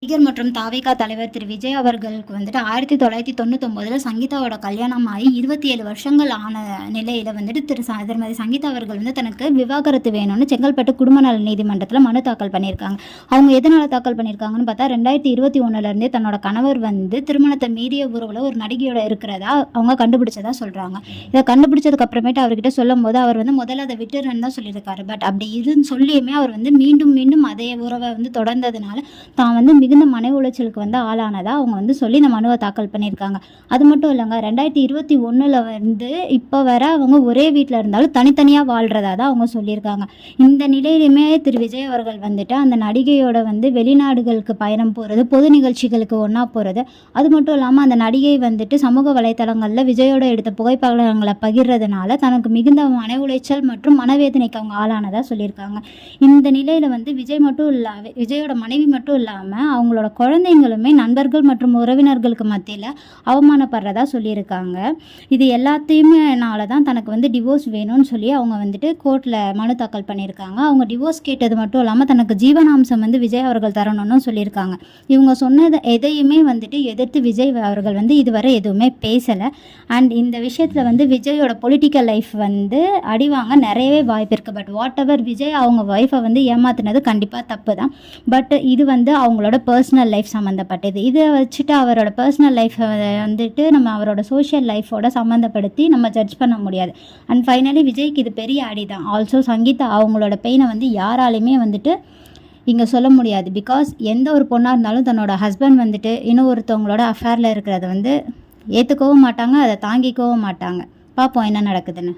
நடிகர் மற்றும் தாவேகா தலைவர் திரு விஜய் அவர்களுக்கு வந்துட்டு 1999 சங்கீதாவோட கல்யாணம் ஆகி 27 வருஷங்கள் ஆன நிலையில் வந்துட்டு திருமதி சங்கீதா அவர்கள் வந்து தனக்கு விவாகரத்து வேணும்னு செங்கல்பட்டு குடும்ப நல நீதிமன்றத்தில் மனு தாக்கல் பண்ணியிருக்காங்க. அவங்க எதனால் தாக்கல் பண்ணியிருக்காங்கன்னு பார்த்தா 2021 தன்னோட கணவர் வந்து திருமணத்தை மீறிய உறவில் ஒரு நடிகையோட இருக்கிறதா அவங்க கண்டுபிடிச்சதா சொல்கிறாங்க. இதை கண்டுபிடிச்சதுக்கு அப்புறமேட்டு அவர்கிட்ட சொல்லும் போது அவர் வந்து முதல்ல அதை விட்டுறன்னு தான் சொல்லியிருக்காரு. பட் அப்படி இதுன்னு சொல்லியுமே அவர் வந்து மீண்டும் மீண்டும் அதே உறவை வந்து தொடர்ந்ததுனால தான் வந்து மிகுந்த மன உளைச்சலுக்கு வந்து ஆளானதா அவங்க வந்து சொல்லி இந்த மனுவை தாக்கல் பண்ணியிருக்காங்க. அது மட்டும் இல்லைங்க, 2021 வந்து இப்போ வர அவங்க ஒரே வீட்டில் இருந்தாலும் தனித்தனியாக வாழ்கிறதா தான் அவங்க சொல்லியிருக்காங்க. இந்த நிலையிலுமே திரு விஜய் அவர்கள் வந்துட்டு அந்த நடிகையோட வந்து வெளிநாடுகளுக்கு பயணம் போகிறது, பொது நிகழ்ச்சிகளுக்கு ஒன்றா போகிறது, அது மட்டும் இல்லாமல் அந்த நடிகை வந்துட்டு சமூக வலைத்தளங்களில் விஜயோட எடுத்த புகைப்படங்களை பகிர்றதுனால தனக்கு மிகுந்த மன உளைச்சல் மற்றும் மனவேதனைக்கு அவங்க ஆளானதாக சொல்லியிருக்காங்க. இந்த நிலையில் வந்து விஜயோட மனைவி மட்டும் இல்லாமல் அவங்களோட குழந்தைங்களுமே நண்பர்கள் மற்றும் உறவினர்களுக்கு மத்தியில் அவமானப்படுறதா சொல்லியிருக்காங்க. இது எல்லாத்தையுமேனால தான் தனக்கு வந்து டிவோர்ஸ் வேணும்னு சொல்லி அவங்க வந்துட்டு கோர்ட்டில் மனு தாக்கல் பண்ணியிருக்காங்க. அவங்க டிவோர்ஸ் கேட்டது மட்டும் இல்லாமல் தனக்கு ஜீவனாம்சம் வந்து விஜய் அவர்கள் தரணும்னு சொல்லியிருக்காங்க. இவங்க சொன்னது எதையுமே வந்துட்டு எதிர்த்து விஜய் அவர்கள் வந்து இதுவரை எதுவுமே பேசலை. அண்ட் இந்த விஷயத்தில் வந்து விஜயோட பொலிட்டிக்கல் லைஃப் வந்து அடிவாங்க நிறையவே வாய்ப்பு இருக்குது. பட் வாட் எவர் விஜய் அவங்க ஒய்ஃபை வந்து ஏமாத்தினது கண்டிப்பாக தப்பு தான். பட் இது வந்து அவங்களோட பர்சனல் லைஃப் சம்மந்தப்பட்டது. இதை வச்சுட்டு அவரோட பர்சனல் லைஃப்பை வந்துட்டு நம்ம அவரோட சோஷியல் லைஃபோட சம்மந்தப்படுத்தி நம்ம ஜட்ஜ் பண்ண முடியாது. அண்ட் ஃபைனலி விஜய்க்கு இது பெரிய அடி தான். ஆல்சோ சங்கீதா அவங்களோட பெயினை வந்து யாராலையுமே வந்துட்டு இங்கே சொல்ல முடியாது. பிகாஸ் எந்த ஒரு பொண்ணாக இருந்தாலும் தன்னோட ஹஸ்பண்ட் வந்துட்டு இன்னும் ஒருத்தவங்களோட அஃபேரில் இருக்கிறத வந்து ஏற்றுக்கவும் மாட்டாங்க, அதை தாங்கிக்கவும் மாட்டாங்க. பார்ப்போம் என்ன நடக்குதுன்னு.